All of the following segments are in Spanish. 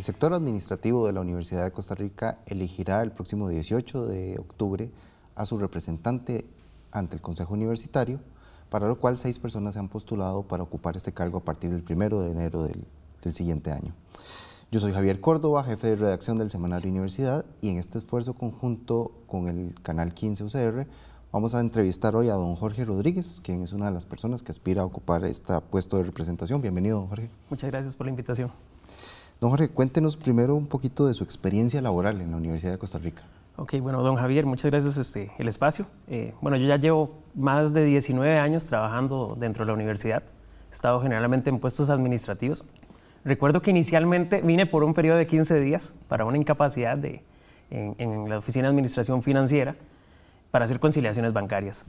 sector administrativo de la Universidad de Costa Rica elegirá el próximo 18 de octubre a su representante ante el Consejo Universitario, para lo cual 6 personas se han postulado para ocupar este cargo a partir del 1 de enero del siguiente año. Yo soy Javier Córdoba, jefe de redacción del semanario Universidad, y en este esfuerzo conjunto con el canal 15 UCR vamos a entrevistar hoy a don Jorge Rodríguez, quien es una de las personas que aspira a ocupar este puesto de representación. Bienvenido, don Jorge. Muchas gracias por la invitación. Don Jorge, cuéntenos primero un poquito de su experiencia laboral en la Universidad de Costa Rica. Ok, bueno, don Javier, muchas gracias el espacio. Bueno, yo ya llevo más de 19 años trabajando dentro de la universidad. He estado generalmente en puestos administrativos. Recuerdo que inicialmente vine por un periodo de 15 días para una incapacidad en la Oficina de Administración Financiera para hacer conciliaciones bancarias.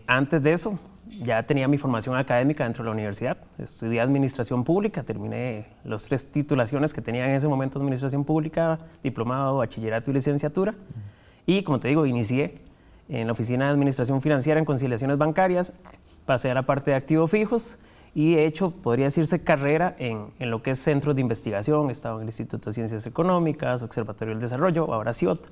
Antes de eso, ya tenía mi formación académica dentro de la universidad. Estudié Administración Pública, terminé las 3 titulaciones que tenía en ese momento: Administración Pública, Diplomado, Bachillerato y Licenciatura. Y, como te digo, inicié en la Oficina de Administración Financiera en conciliaciones bancarias, pasé a la parte de activos fijos y he hecho, podría decirse, carrera en lo que es centros de investigación. He estado en el Instituto de Ciencias Económicas, Observatorio del Desarrollo, ahora CIOT,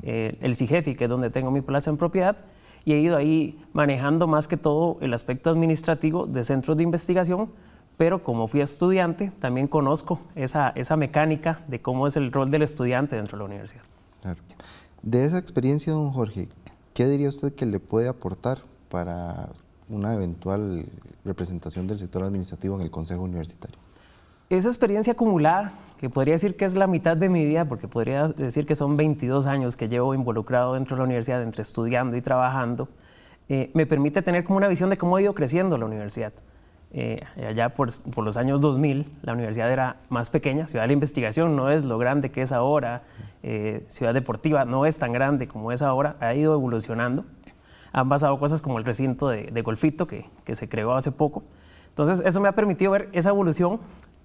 el CIGEFI, que es donde tengo mi plaza en propiedad, y he ido ahí manejando más que todo el aspecto administrativo de centros de investigación, pero como fui estudiante, también conozco esa mecánica de cómo es el rol del estudiante dentro de la universidad. Claro. De esa experiencia, don Jorge, ¿qué diría usted que le puede aportar para una eventual representación del sector administrativo en el Consejo Universitario? Esa experiencia acumulada, que podría decir que es la mitad de mi vida, porque podría decir que son 22 años que llevo involucrado dentro de la universidad, entre estudiando y trabajando, me permite tener como una visión de cómo ha ido creciendo la universidad. Allá por los años 2000, la universidad era más pequeña. Ciudad de la Investigación no es lo grande que es ahora, Ciudad Deportiva no es tan grande como es ahora, ha ido evolucionando. Han pasado cosas como el recinto de Golfito que se creó hace poco. Entonces eso me ha permitido ver esa evolución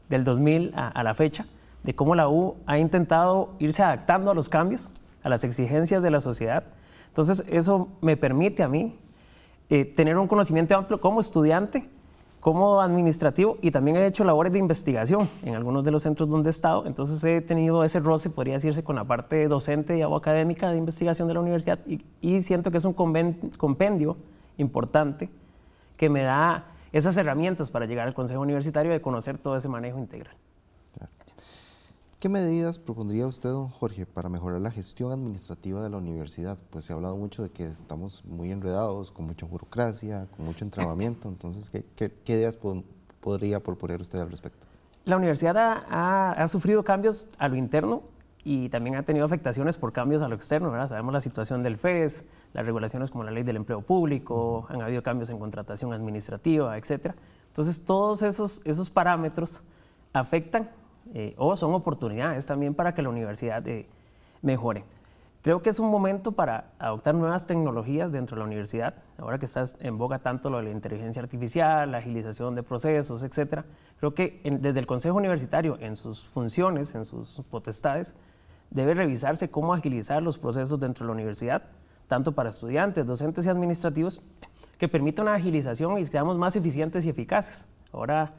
del 2000 a la fecha, de cómo la U ha intentado irse adaptando a los cambios, a las exigencias de la sociedad. Entonces eso me permite a mí tener un conocimiento amplio como estudiante, como administrativo, y también he hecho labores de investigación en algunos de los centros donde he estado. Entonces he tenido ese roce, podría decirse, con la parte docente o académica de investigación de la universidad, y siento que es un compendio importante que me da esas herramientas para llegar al Consejo Universitario de conocer todo ese manejo integral. Claro. ¿Qué medidas propondría usted, don Jorge, para mejorar la gestión administrativa de la universidad? Pues se ha hablado mucho de que estamos muy enredados, con mucha burocracia, con mucho entrabamiento. Entonces, ¿qué ideas podría proponer usted al respecto? La universidad ha sufrido cambios a lo interno y también ha tenido afectaciones por cambios a lo externo, ¿verdad? Sabemos la situación del FES, las regulaciones como la Ley del Empleo Público, han habido cambios en contratación administrativa, etc. Entonces, todos esos parámetros afectan o son oportunidades también para que la universidad mejore. Creo que es un momento para adoptar nuevas tecnologías dentro de la universidad, ahora que está en boga tanto lo de la inteligencia artificial, la agilización de procesos, etc. Creo que desde el Consejo Universitario, en sus funciones, en sus potestades, debe revisarse cómo agilizar los procesos dentro de la universidad, tanto para estudiantes, docentes y administrativos, que permita una agilización y seamos más eficientes y eficaces. Ahora,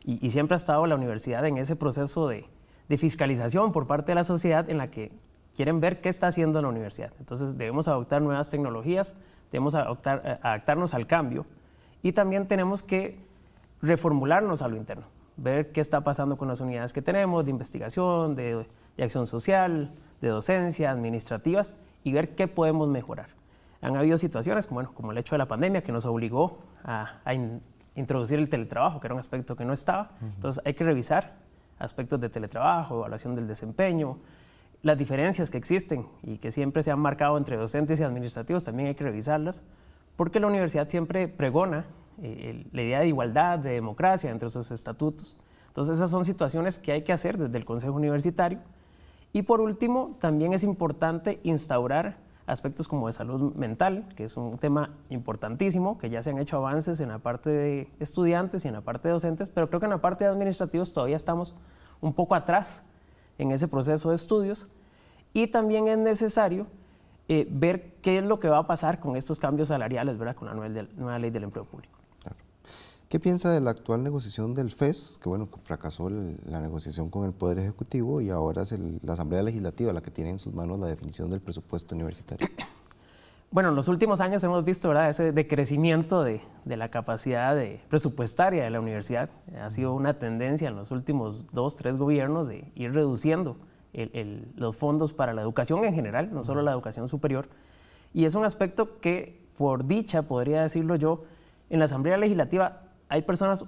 y siempre ha estado la universidad en ese proceso de fiscalización por parte de la sociedad, en la que quieren ver qué está haciendo la universidad. Entonces debemos adoptar nuevas tecnologías, debemos adaptarnos al cambio, y también tenemos que reformularnos a lo interno, ver qué está pasando con las unidades que tenemos de investigación, de acción social, de docencia, administrativas, y ver qué podemos mejorar. Han habido situaciones como el hecho de la pandemia, que nos obligó a introducir el teletrabajo, que era un aspecto que no estaba. Entonces hay que revisar aspectos de teletrabajo, evaluación del desempeño, las diferencias que existen y que siempre se han marcado entre docentes y administrativos, también hay que revisarlas, porque la universidad siempre pregona la idea de igualdad, de democracia entre sus estatutos. Entonces esas son situaciones que hay que hacer desde el Consejo Universitario. Y por último, también es importante instaurar aspectos como de salud mental, que es un tema importantísimo, que ya se han hecho avances en la parte de estudiantes y en la parte de docentes, pero creo que en la parte de administrativos todavía estamos un poco atrás en ese proceso de estudios, y también es necesario ver qué es lo que va a pasar con estos cambios salariales, ¿verdad?, con la nueva ley del empleo público. Claro. ¿Qué piensa de la actual negociación del FES? Que bueno, fracasó la negociación con el Poder Ejecutivo y ahora es la Asamblea Legislativa la que tiene en sus manos la definición del presupuesto universitario. Bueno, en los últimos años hemos visto, ¿verdad?, ese decrecimiento de la capacidad presupuestaria de la universidad. Ha sido una tendencia en los últimos 2, 3 gobiernos de ir reduciendo los fondos para la educación en general, no solo la educación superior. Y es un aspecto que, por dicha, podría decirlo yo, en la Asamblea Legislativa hay personas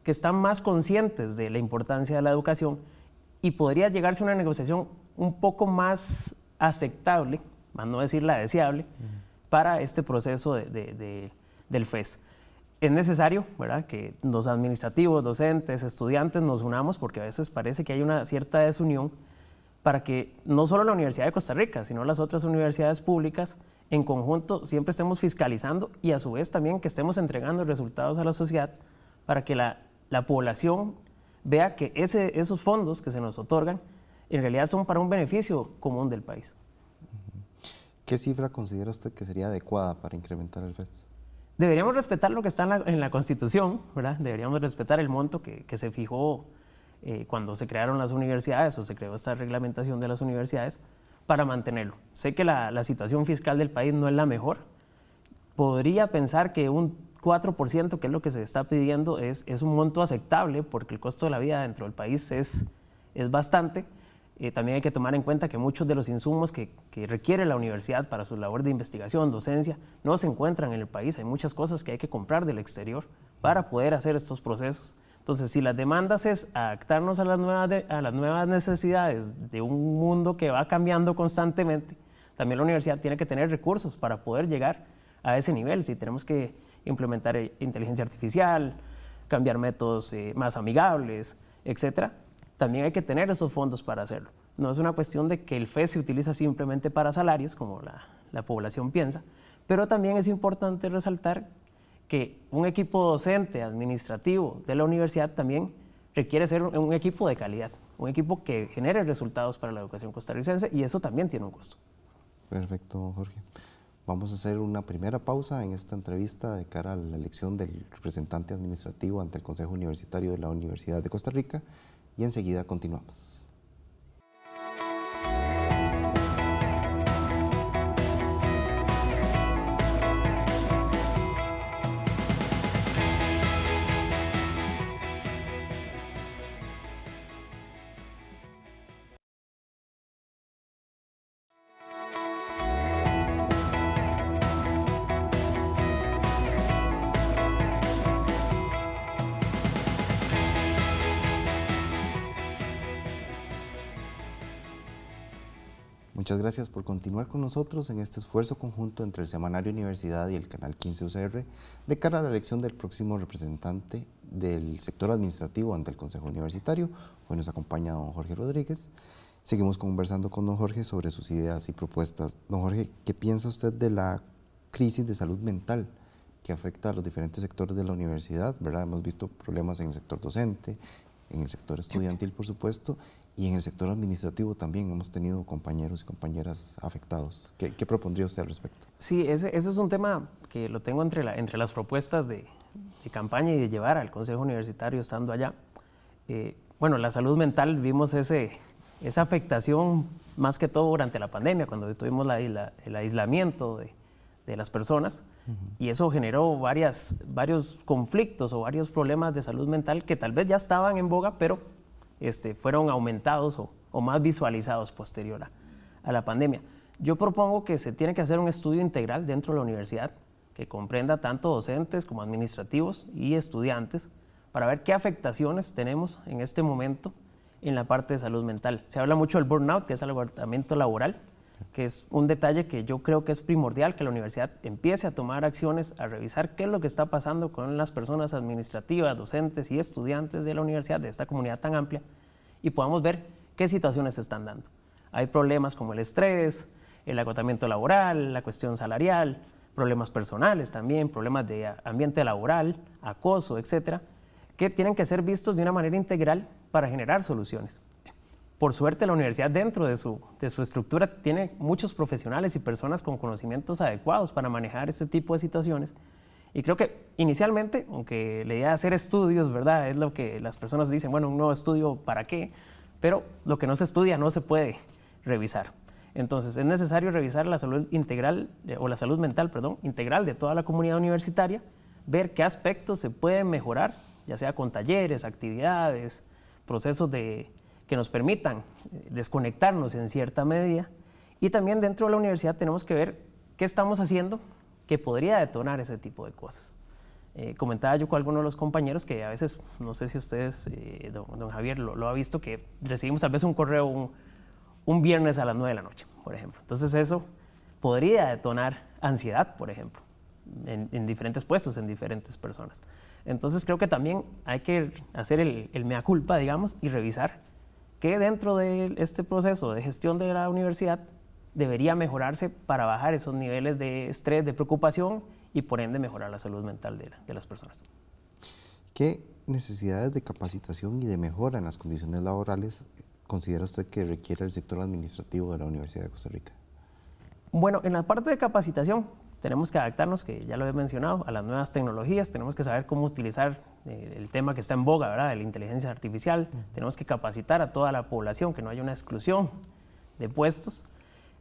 que están más conscientes de la importancia de la educación y podría llegarse a una negociación un poco más aceptable, más no decir la deseable, para este proceso del FES. Es necesario, ¿verdad?, que los administrativos, docentes, estudiantes nos unamos, porque a veces parece que hay una cierta desunión, para que no solo la Universidad de Costa Rica, sino las otras universidades públicas en conjunto siempre estemos fiscalizando y a su vez también que estemos entregando resultados a la sociedad para que la población vea que esos fondos que se nos otorgan en realidad son para un beneficio común del país. ¿Qué cifra considera usted que sería adecuada para incrementar el FES? Deberíamos respetar lo que está en la Constitución, ¿verdad? Deberíamos respetar el monto que se fijó cuando se crearon las universidades o se creó esta reglamentación de las universidades para mantenerlo. Sé que la situación fiscal del país no es la mejor. Podría pensar que un 4%, que es lo que se está pidiendo, es un monto aceptable porque el costo de la vida dentro del país es bastante. También hay que tomar en cuenta que muchos de los insumos que requiere la universidad para su labor de investigación, docencia, no se encuentran en el país. Hay muchas cosas que hay que comprar del exterior para poder hacer estos procesos. Entonces, si las demandas es adaptarnos a las nuevas necesidades de un mundo que va cambiando constantemente, también la universidad tiene que tener recursos para poder llegar a ese nivel. Si tenemos que implementar inteligencia artificial, cambiar métodos más amigables, etcétera, también hay que tener esos fondos para hacerlo. No es una cuestión de que el FES se utiliza simplemente para salarios, como la población piensa, pero también es importante resaltar que un equipo docente, administrativo de la universidad también requiere ser un equipo de calidad, un equipo que genere resultados para la educación costarricense y eso también tiene un costo. Perfecto, Jorge. Vamos a hacer una primera pausa en esta entrevista de cara a la elección del representante administrativo ante el Consejo Universitario de la Universidad de Costa Rica y enseguida continuamos. Muchas gracias por continuar con nosotros en este esfuerzo conjunto entre el Semanario Universidad y el Canal 15 UCR de cara a la elección del próximo representante del sector administrativo ante el Consejo Universitario. Hoy nos acompaña don Jorge Rodríguez. Seguimos conversando con don Jorge sobre sus ideas y propuestas. Don Jorge, ¿qué piensa usted de la crisis de salud mental que afecta a los diferentes sectores de la universidad, ¿verdad? Hemos visto problemas en el sector docente, en el sector estudiantil, por supuesto, y en el sector administrativo también hemos tenido compañeros y compañeras afectados. ¿Qué propondría usted al respecto? Sí, ese es un tema que lo tengo entre las propuestas de campaña y de llevar al Consejo Universitario estando allá. Bueno, la salud mental, vimos esa afectación más que todo durante la pandemia, cuando tuvimos el aislamiento de las personas, y eso generó varios conflictos o varios problemas de salud mental que tal vez ya estaban en boga, pero fueron aumentados o más visualizados posterior a la pandemia. Yo propongo que se tiene que hacer un estudio integral dentro de la universidad que comprenda tanto docentes como administrativos y estudiantes para ver qué afectaciones tenemos en este momento en la parte de salud mental. Se habla mucho del burnout, que es el agotamiento laboral, que es un detalle que yo creo que es primordial que la universidad empiece a tomar acciones, a revisar qué es lo que está pasando con las personas administrativas, docentes y estudiantes de la universidad, de esta comunidad tan amplia, y podamos ver qué situaciones se están dando. Hay problemas como el estrés, el agotamiento laboral, la cuestión salarial, problemas personales también, problemas de ambiente laboral, acoso, etcétera, que tienen que ser vistos de una manera integral para generar soluciones. Por suerte, la universidad dentro de su estructura tiene muchos profesionales y personas con conocimientos adecuados para manejar este tipo de situaciones Y creo que inicialmente, aunque la idea de hacer estudios, ¿verdad? Es lo que las personas dicen, bueno, un nuevo estudio, ¿para qué? Pero lo que no se estudia no se puede revisar. Entonces, es necesario revisar la salud integral, o la salud mental, perdón, integral de toda la comunidad universitaria, ver qué aspectos se pueden mejorar, ya sea con talleres, actividades, procesos que nos permitan desconectarnos en cierta medida. Y también dentro de la universidad tenemos que ver qué estamos haciendo que podría detonar ese tipo de cosas. Comentaba yo con algunos de los compañeros que a veces, no sé si ustedes, don Javier, lo ha visto, que recibimos tal vez un correo un viernes a las 9 de la noche, por ejemplo. Entonces eso podría detonar ansiedad, por ejemplo, en diferentes puestos, en diferentes personas. Entonces creo que también hay que hacer el mea culpa, digamos, y revisar que dentro de este proceso de gestión de la universidad debería mejorarse para bajar esos niveles de estrés, de preocupación y por ende mejorar la salud mental de las personas. ¿Qué necesidades de capacitación y de mejora en las condiciones laborales considera usted que requiere el sector administrativo de la Universidad de Costa Rica? Bueno, en la parte de capacitación tenemos que adaptarnos, que ya lo he mencionado, a las nuevas tecnologías, tenemos que saber cómo utilizar el tema que está en boga, ¿verdad?, de la inteligencia artificial, tenemos que capacitar a toda la población, que no haya una exclusión de puestos.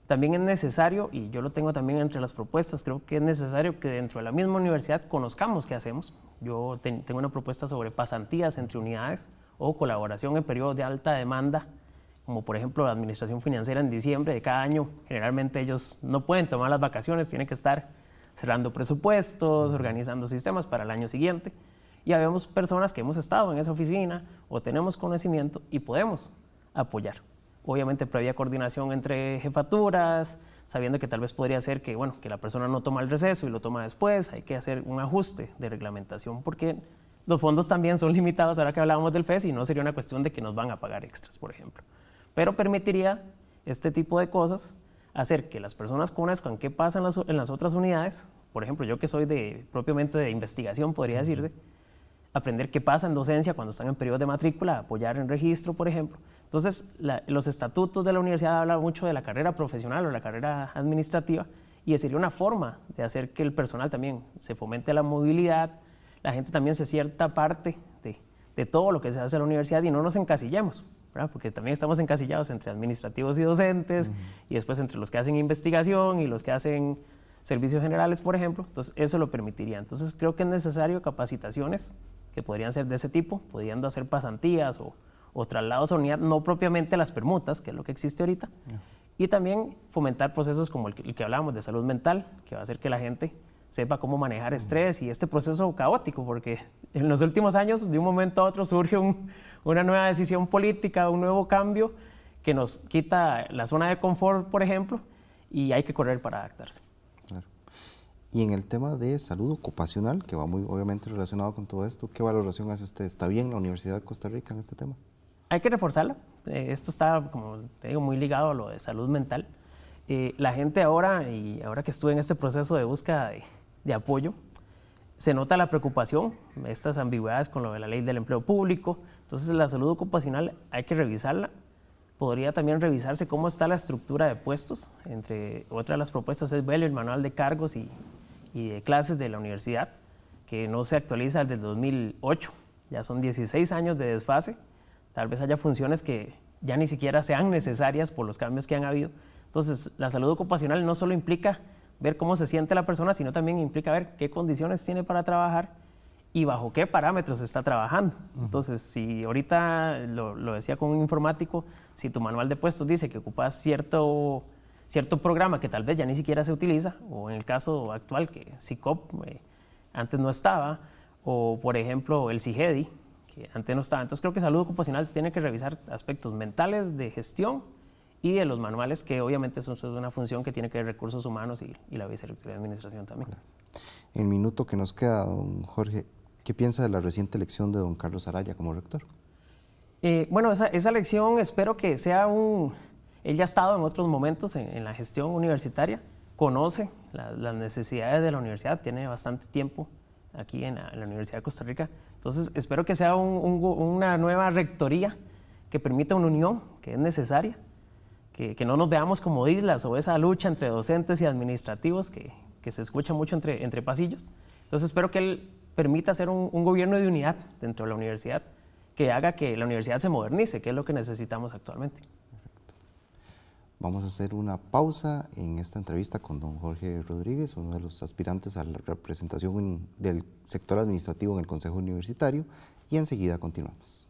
También es necesario, y yo lo tengo también entre las propuestas, creo que es necesario que dentro de la misma universidad conozcamos qué hacemos. Yo tengo una propuesta sobre pasantías entre unidades o colaboración en periodos de alta demanda, como por ejemplo la administración financiera en diciembre de cada año. Generalmente ellos no pueden tomar las vacaciones, tienen que estar cerrando presupuestos, organizando sistemas para el año siguiente. Y habemos personas que hemos estado en esa oficina o tenemos conocimiento y podemos apoyar. Obviamente previa coordinación entre jefaturas, sabiendo que tal vez podría ser que, bueno, que la persona no toma el receso y lo toma después, hay que hacer un ajuste de reglamentación porque los fondos también son limitados, ahora que hablábamos del FES, y no sería una cuestión de que nos van a pagar extras, por ejemplo. Pero permitiría este tipo de cosas, hacer que las personas conozcan qué pasa en las otras unidades. Por ejemplo, yo que soy propiamente de investigación, podría decirse, aprender qué pasa en docencia cuando están en periodo de matrícula, apoyar en registro, por ejemplo. Entonces, los estatutos de la universidad hablan mucho de la carrera profesional o la carrera administrativa, y sería una forma de hacer que el personal también se fomente la movilidad, la gente también se cierta parte de todo lo que se hace en la universidad y no nos encasillemos, ¿verdad? Porque también estamos encasillados entre administrativos y docentes, y después entre los que hacen investigación y los que hacen servicios generales, por ejemplo. Entonces, eso lo permitiría. Entonces, creo que es necesario capacitaciones que podrían ser de ese tipo, pudiendo hacer pasantías o traslados a unidad, no propiamente las permutas, que es lo que existe ahorita, y también fomentar procesos como el que hablábamos de salud mental, que va a hacer que la gente sepa cómo manejar estrés y este proceso caótico, porque en los últimos años, de un momento a otro, surge una nueva decisión política, un nuevo cambio que nos quita la zona de confort, por ejemplo, y hay que correr para adaptarse. Claro. Y en el tema de salud ocupacional, que va muy obviamente relacionado con todo esto, ¿qué valoración hace usted? ¿Está bien la Universidad de Costa Rica en este tema? Hay que reforzarla. Esto está, como te digo, muy ligado a lo de salud mental. La gente ahora, y ahora que estuve en este proceso de búsqueda de apoyo, se nota la preocupación, estas ambigüedades con lo de la ley del empleo público. Entonces, la salud ocupacional hay que revisarla. Podría también revisarse cómo está la estructura de puestos. Entre otras de las propuestas es ver el manual de cargos y de clases de la universidad, que no se actualiza desde el 2008. Ya son 16 años de desfase. Tal vez haya funciones que ya ni siquiera sean necesarias por los cambios que han habido. Entonces, la salud ocupacional no solo implica ver cómo se siente la persona, sino también implica ver qué condiciones tiene para trabajar y bajo qué parámetros está trabajando. Entonces, si ahorita, lo decía con un informático, si tu manual de puestos dice que ocupas cierto programa que tal vez ya ni siquiera se utiliza, o en el caso actual que SICOP antes no estaba, o por ejemplo el CIGEDI, que antes no estaba. Entonces creo que salud ocupacional tiene que revisar aspectos mentales de gestión y de los manuales, que obviamente eso es una función que tiene que ver recursos humanos y la Vicerrectoría de Administración también. Claro. En el minuto que nos queda, don Jorge, ¿qué piensa de la reciente elección de don Carlos Araya como rector? Bueno, esa elección espero que sea él ya ha estado en otros momentos en la gestión universitaria, conoce las necesidades de la universidad, tiene bastante tiempo aquí en la Universidad de Costa Rica. Entonces, espero que sea una nueva rectoría que permita una unión que es necesaria, que no nos veamos como islas o esa lucha entre docentes y administrativos que se escucha mucho entre pasillos, Entonces espero que él permita hacer un gobierno de unidad dentro de la universidad que haga que la universidad se modernice, que es lo que necesitamos actualmente. Vamos a hacer una pausa en esta entrevista con don Jorge Rodríguez, uno de los aspirantes a la representación del sector administrativo en el Consejo Universitario, y enseguida continuamos.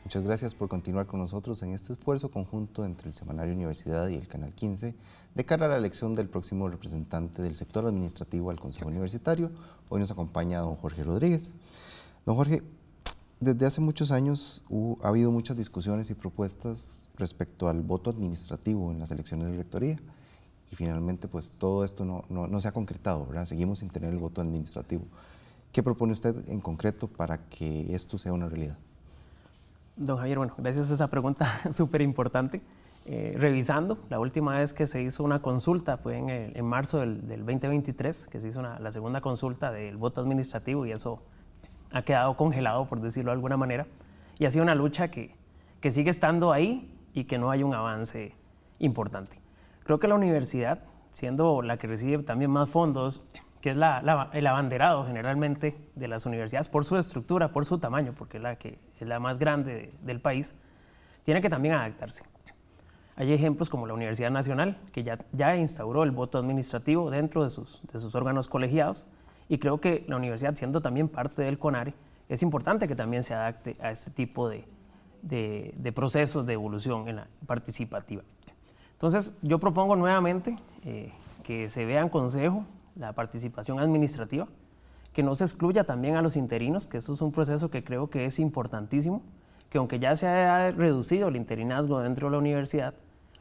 Muchas gracias por continuar con nosotros en este esfuerzo conjunto entre el Semanario Universidad y el Canal 15 de cara a la elección del próximo representante del sector administrativo al Consejo Universitario. Hoy nos acompaña don Jorge Rodríguez. Don Jorge, desde hace muchos años ha habido muchas discusiones y propuestas respecto al voto administrativo en las elecciones de rectoría y finalmente pues todo esto no se ha concretado, ¿verdad? Seguimos sin tener el voto administrativo. ¿Qué propone usted en concreto para que esto sea una realidad? Don Javier, bueno, gracias a esa pregunta súper importante. Revisando, la última vez que se hizo una consulta fue en marzo del 2023, que se hizo la segunda consulta del voto administrativo y eso ha quedado congelado, por decirlo de alguna manera, y ha sido una lucha que sigue estando ahí y que no hay un avance importante. Creo que la universidad, siendo la que recibe también más fondos, que es el abanderado generalmente de las universidades por su estructura, por su tamaño, porque es la más grande del país, tiene que también adaptarse. Hay ejemplos como la Universidad Nacional, que ya instauró el voto administrativo dentro de sus órganos colegiados, y creo que la universidad, siendo también parte del CONARE, es importante que también se adapte a este tipo de procesos de evolución en la participativa. Entonces, yo propongo nuevamente que se vea en consejo la participación administrativa, que no se excluya también a los interinos, que eso es un proceso que creo que es importantísimo, que aunque ya se ha reducido el interinazgo dentro de la universidad,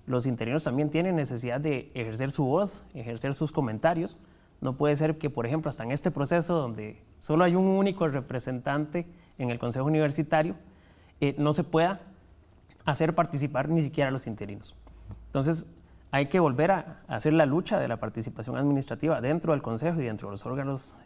los interinos también tienen necesidad de ejercer su voz, ejercer sus comentarios. No puede ser que, por ejemplo, hasta en este proceso donde solo hay un único representante en el Consejo Universitario, no se pueda hacer participar ni siquiera a los interinos. Entonces, hay que volver a hacer la lucha de la participación administrativa dentro del Consejo y dentro de los órganos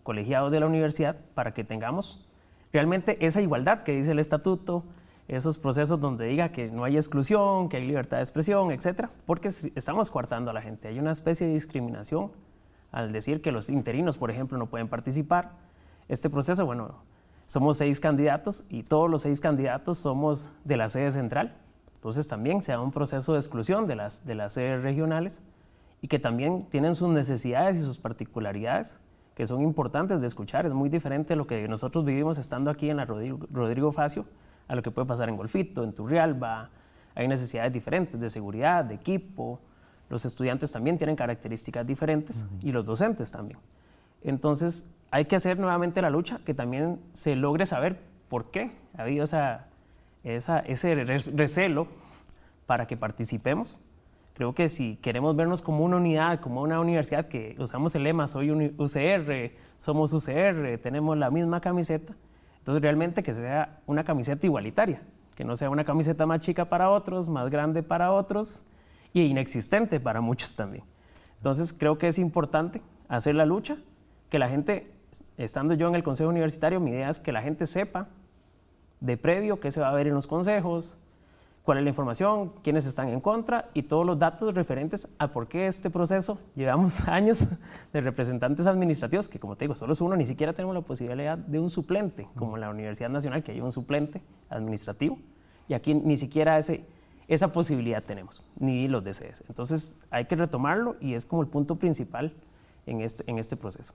colegiados de la universidad para que tengamos realmente esa igualdad que dice el estatuto, esos procesos donde diga que no hay exclusión, que hay libertad de expresión, etcétera, porque estamos coartando a la gente. Hay una especie de discriminación al decir que los interinos, por ejemplo, no pueden participar. Este proceso, bueno, somos 6 candidatos y todos los 6 candidatos somos de la sede central. Entonces también se da un proceso de exclusión de las sedes regionales y que también tienen sus necesidades y sus particularidades que son importantes de escuchar. Es muy diferente lo que nosotros vivimos estando aquí en la Rodrigo Facio a lo que puede pasar en Golfito, en Turrialba. Hay necesidades diferentes de seguridad, de equipo. Los estudiantes también tienen características diferentes y los docentes también. Entonces hay que hacer nuevamente la lucha, que también se logre saber por qué ha habido ese recelo para que participemos. Creo que si queremos vernos como una unidad, como una universidad que usamos el lema soy UCR, somos UCR, tenemos la misma camiseta, entonces realmente que sea una camiseta igualitaria, que no sea una camiseta más chica para otros, más grande para otros y inexistente para muchos también. Entonces creo que es importante hacer la lucha, que la gente, estando yo en el Consejo Universitario, mi idea es que la gente sepa de previo qué se va a ver en los consejos, cuál es la información, quiénes están en contra y todos los datos referentes a por qué este proceso llevamos años de representantes administrativos, que como te digo, solo es uno, ni siquiera tenemos la posibilidad de un suplente, como en la Universidad Nacional, que hay un suplente administrativo, y aquí ni siquiera esa posibilidad tenemos, ni los DCS. Entonces hay que retomarlo y es como el punto principal en este proceso.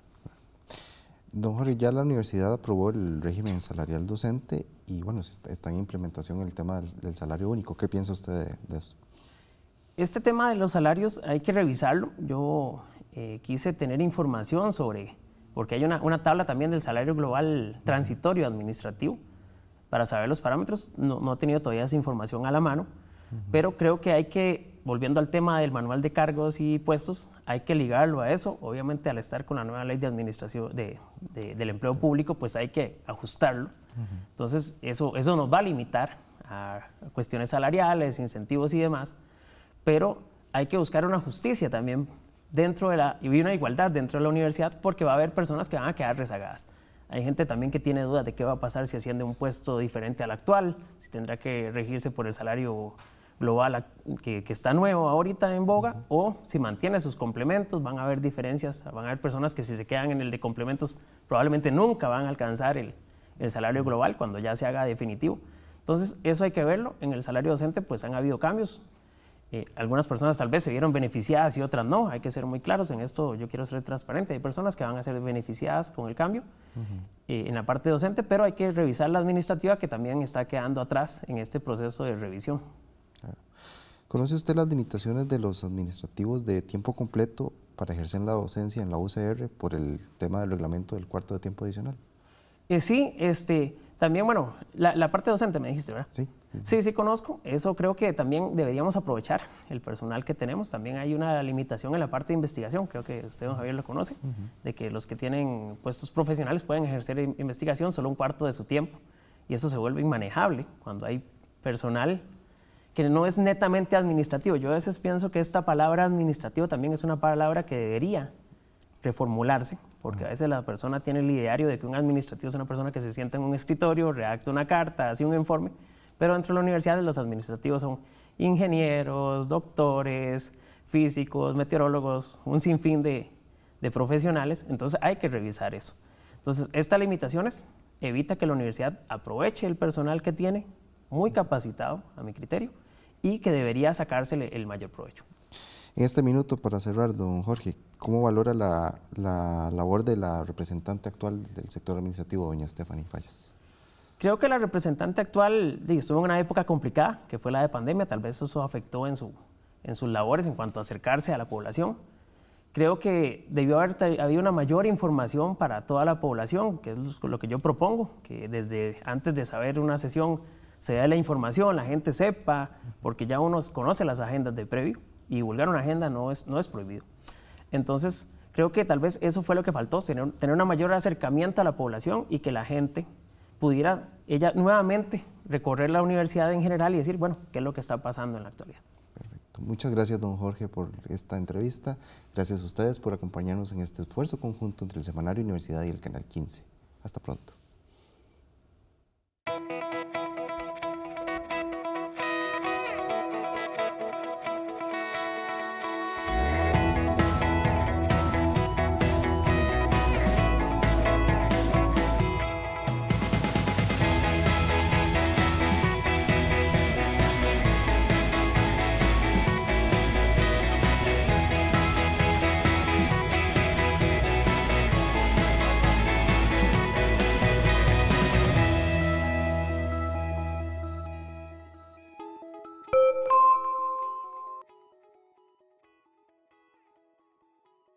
Don Jorge, ya la universidad aprobó el régimen salarial docente y bueno, está en implementación el tema del salario único. ¿Qué piensa usted de eso? Este tema de los salarios hay que revisarlo. Yo quise tener información porque hay una tabla también del salario global transitorio administrativo para saber los parámetros. No he tenido todavía esa información a la mano, pero creo que hay que volviendo al tema del manual de cargos y puestos, hay que ligarlo a eso. Obviamente, al estar con la nueva ley de administración del empleo público, pues hay que ajustarlo. Entonces, eso nos va a limitar a cuestiones salariales, incentivos y demás, pero hay que buscar una justicia también y una igualdad dentro de la universidad, porque va a haber personas que van a quedar rezagadas. Hay gente también que tiene dudas de qué va a pasar si asciende un puesto diferente al actual, si tendrá que regirse por el salario global que está nuevo ahorita en boga, o si mantiene sus complementos. Van a haber diferencias, van a haber personas que si se quedan en el de complementos probablemente nunca van a alcanzar el salario global cuando ya se haga definitivo. Entonces, eso hay que verlo. En el salario docente pues han habido cambios. Algunas personas tal vez se vieron beneficiadas y otras no. Hay que ser muy claros en esto. Yo quiero ser transparente. Hay personas que van a ser beneficiadas con el cambio en la parte docente, pero hay que revisar la administrativa, que también está quedando atrás en este proceso de revisión. Claro. ¿Conoce usted las limitaciones de los administrativos de tiempo completo para ejercer la docencia en la UCR por el tema del reglamento del cuarto de tiempo adicional? Sí, también, bueno, la parte docente me dijiste, ¿verdad? Sí. Sí, conozco. Eso creo que también deberíamos aprovechar el personal que tenemos. También hay una limitación en la parte de investigación, creo que usted, don Javier, lo conoce, de que los que tienen puestos profesionales pueden ejercer investigación solo un cuarto de su tiempo, y eso se vuelve inmanejable cuando hay personal que no es netamente administrativo. Yo a veces pienso que esta palabra administrativo también es una palabra que debería reformularse, porque a veces la persona tiene el ideario de que un administrativo es una persona que se sienta en un escritorio, redacta una carta, hace un informe, pero dentro de la universidad los administrativos son ingenieros, doctores, físicos, meteorólogos, un sinfín de profesionales. Entonces hay que revisar eso. Entonces, estas limitaciones evita que la universidad aproveche el personal que tiene, muy capacitado a mi criterio, y que debería sacársele el mayor provecho. En este minuto, para cerrar, don Jorge, ¿cómo valora la labor de la representante actual del sector administrativo, doña Stephanie Fallas? Creo que la representante actual estuvo en una época complicada, que fue la de pandemia. Tal vez eso afectó en sus labores en cuanto a acercarse a la población. Creo que debió haber habido una mayor información para toda la población, que es lo que yo propongo, que desde antes de saber una sesión se dé la información, la gente sepa, porque ya uno conoce las agendas de previo, y divulgar una agenda no es prohibido. Entonces, creo que tal vez eso fue lo que faltó, tener un mayor acercamiento a la población, y que la gente pudiera ella nuevamente recorrer la universidad en general y decir, bueno, ¿qué es lo que está pasando en la actualidad? Perfecto. Muchas gracias, don Jorge, por esta entrevista. Gracias a ustedes por acompañarnos en este esfuerzo conjunto entre el Semanario Universidad y el Canal 15. Hasta pronto.